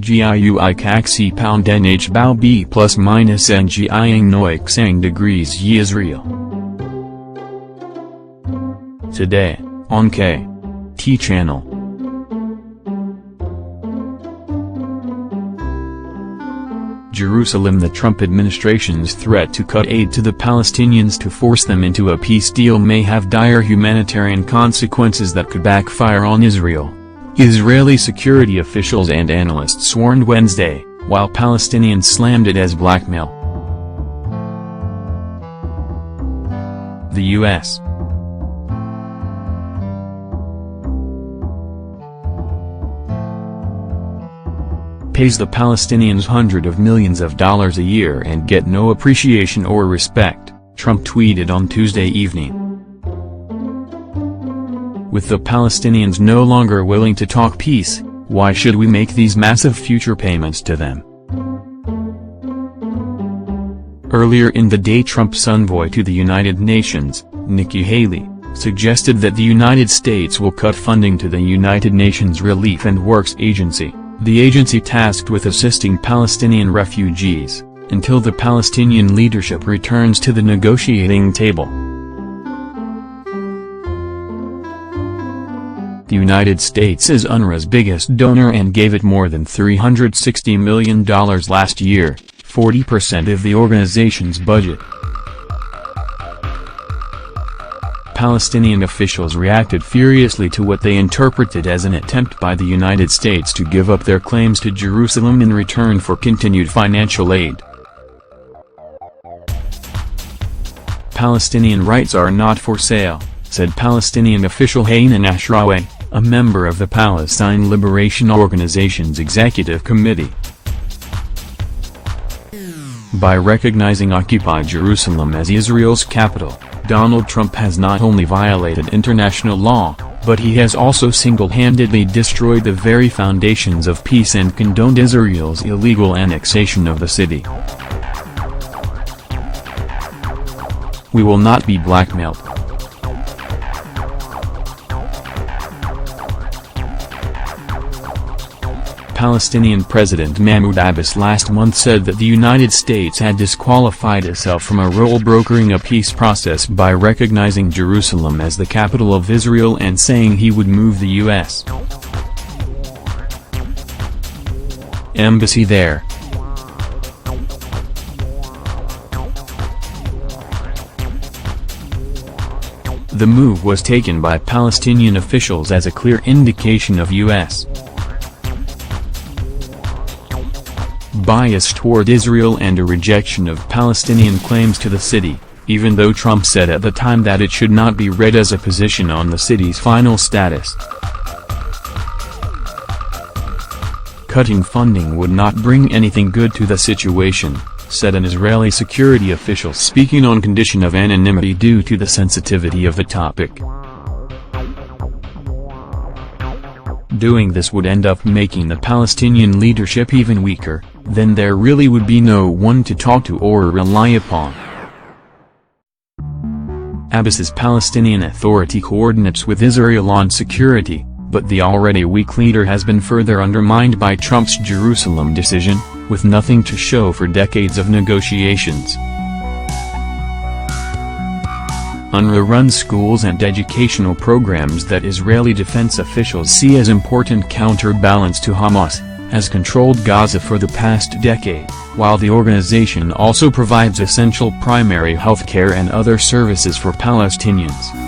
GIUI caxi pound nh bao b plus minus ngiang noik sang degrees y Israel. Today, on K.N.B.T channel. Jerusalem. The Trump administration's threat to cut aid to the Palestinians to force them into a peace deal may have dire humanitarian consequences that could backfire on Israel. Israeli security officials and analysts warned Wednesday, while Palestinians slammed it as blackmail. The U.S. pays the Palestinians hundreds of millions of dollars a year and get no appreciation or respect, Trump tweeted on Tuesday evening. With the Palestinians no longer willing to talk peace, why should we make these massive future payments to them? Earlier in the day, Trump's envoy to the United Nations, Nikki Haley, suggested that the United States will cut funding to the United Nations Relief and Works Agency, the agency tasked with assisting Palestinian refugees, until the Palestinian leadership returns to the negotiating table. The United States is UNRWA's biggest donor and gave it more than $360 million last year, 40% of the organization's budget. Palestinian officials reacted furiously to what they interpreted as an attempt by the United States to give up their claims to Jerusalem in return for continued financial aid. Palestinian rights are not for sale, said Palestinian official Hanan Ashrawi, a member of the Palestine Liberation Organization's executive committee. By recognizing occupied Jerusalem as Israel's capital, Donald Trump has not only violated international law, but he has also single-handedly destroyed the very foundations of peace and condoned Israel's illegal annexation of the city. We will not be blackmailed. Palestinian President Mahmoud Abbas last month said that the United States had disqualified itself from a role brokering a peace process by recognizing Jerusalem as the capital of Israel and saying he would move the U.S. embassy there. The move was taken by Palestinian officials as a clear indication of U.S. bias toward Israel and a rejection of Palestinian claims to the city, even though Trump said at the time that it should not be read as a position on the city's final status. Cutting funding would not bring anything good to the situation, said an Israeli security official speaking on condition of anonymity due to the sensitivity of the topic. Doing this would end up making the Palestinian leadership even weaker, then there really would be no one to talk to or rely upon. Abbas's Palestinian Authority coordinates with Israel on security, but the already weak leader has been further undermined by Trump's Jerusalem decision, with nothing to show for decades of negotiations. UNRWA runs schools and educational programs that Israeli defense officials see as important counterbalance to Hamas, has controlled Gaza for the past decade, while the organization also provides essential primary health care and other services for Palestinians.